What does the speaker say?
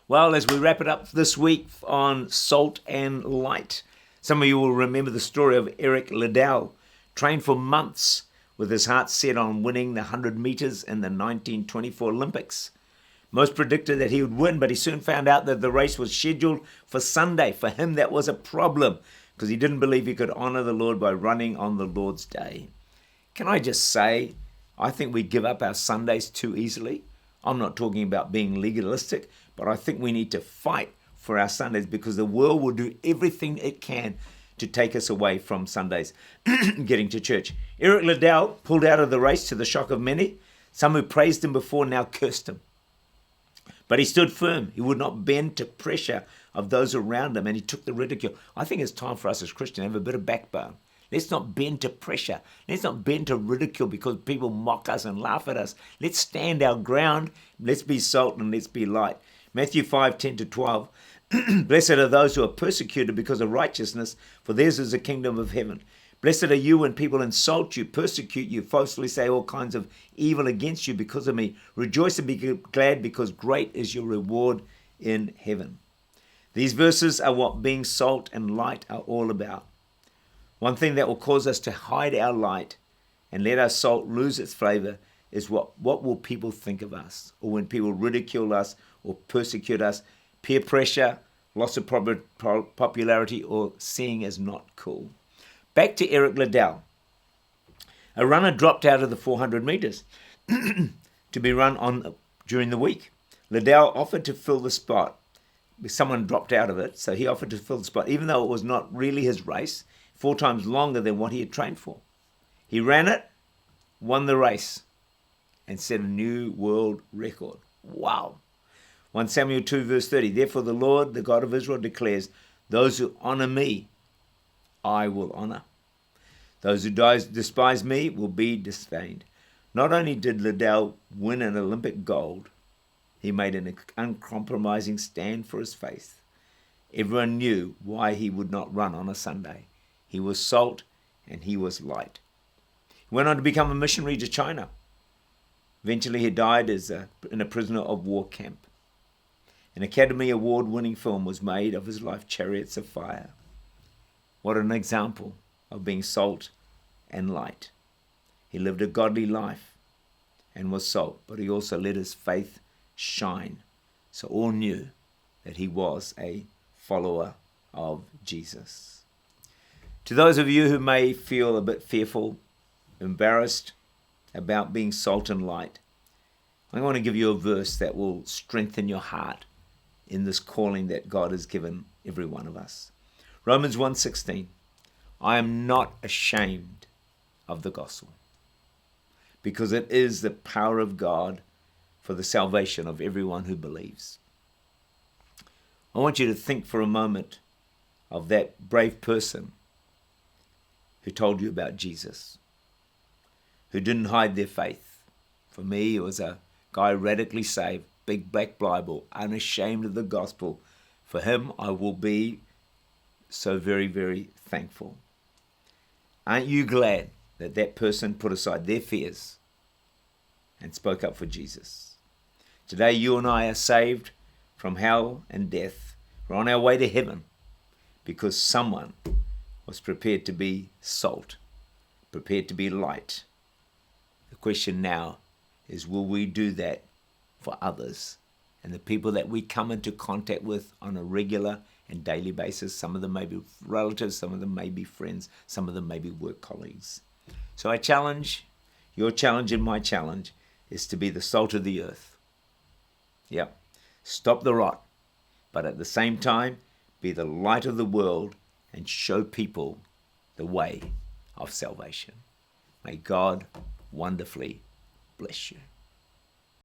Well, as we wrap it up this week on Salt and Light, some of you will remember the story of Eric Liddell, trained for months with his heart set on winning the 100 meters in the 1924 Olympics. Most predicted that he would win, but he soon found out that the race was scheduled for Sunday. For him, that was a problem because he didn't believe he could honor the Lord by running on the Lord's day. Can I just say, I think we give up our Sundays too easily. I'm not talking about being legalistic, but I think we need to fight for our Sundays because the world will do everything it can to take us away from Sundays getting to church. Eric Liddell pulled out of the race to the shock of many. Some who praised him before now cursed him. But he stood firm. He would not bend to pressure of those around him, and he took the ridicule. I think it's time for us as Christians to have a bit of backbone. Let's not bend to pressure. Let's not bend to ridicule because people mock us and laugh at us. Let's stand our ground. Let's be salt and let's be light. Matthew 5:10-12. Blessed are those who are persecuted because of righteousness, for theirs is the kingdom of heaven. Blessed are you when people insult you, persecute you, falsely say all kinds of evil against you because of me. Rejoice and be glad because great is your reward in heaven. These verses are what being salt and light are all about. One thing that will cause us to hide our light and let our salt lose its flavor is what will people think of us? Or when people ridicule us or persecute us, peer pressure, loss of popularity, or seeing as not cool. Back to Eric Liddell. A runner dropped out of the 400 meters to be run on during the week. Liddell offered to fill the spot. Someone dropped out of it, so he offered to fill the spot, even though it was not really his race, 4 times longer than what he had trained for. He ran it, won the race, and set a new world record. Wow. 1 Samuel 2 verse 30, therefore the Lord, the God of Israel, declares, those who honor me, I will honor. Those who despise me will be disdained. Not only did Liddell win an Olympic gold, he made an uncompromising stand for his faith. Everyone knew why he would not run on a Sunday. He was salt and he was light. He went on to become a missionary to China. Eventually he died in a prisoner of war camp. An Academy Award-winning film was made of his life, Chariots of Fire. What an example of being salt and light. He lived a godly life and was salt, but he also let his faith shine, so all knew that he was a follower of Jesus. To those of you who may feel a bit fearful, embarrassed about being salt and light, I want to give you a verse that will strengthen your heart in this calling that God has given every one of us. Romans 1:16, I am not ashamed of the gospel, because it is the power of God for the salvation of everyone who believes. I want you to think for a moment of that brave person who told you about Jesus, who didn't hide their faith. For me, it was a guy radically saved, big black Bible, unashamed of the gospel. For him, I will be so very, very thankful. Aren't you glad that that person put aside their fears and spoke up for Jesus? Today, you and I are saved from hell and death. We're on our way to heaven because someone was prepared to be salt, prepared to be light. The question now is, will we do that for others and the people that we come into contact with on a regular and daily basis? Some of them may be relatives, some of them may be friends, some of them may be work colleagues. So I challenge, your challenge and my challenge is to be the salt of the earth. Yep, stop the rot, but at the same time, be the light of the world and show people the way of salvation. May God wonderfully bless you.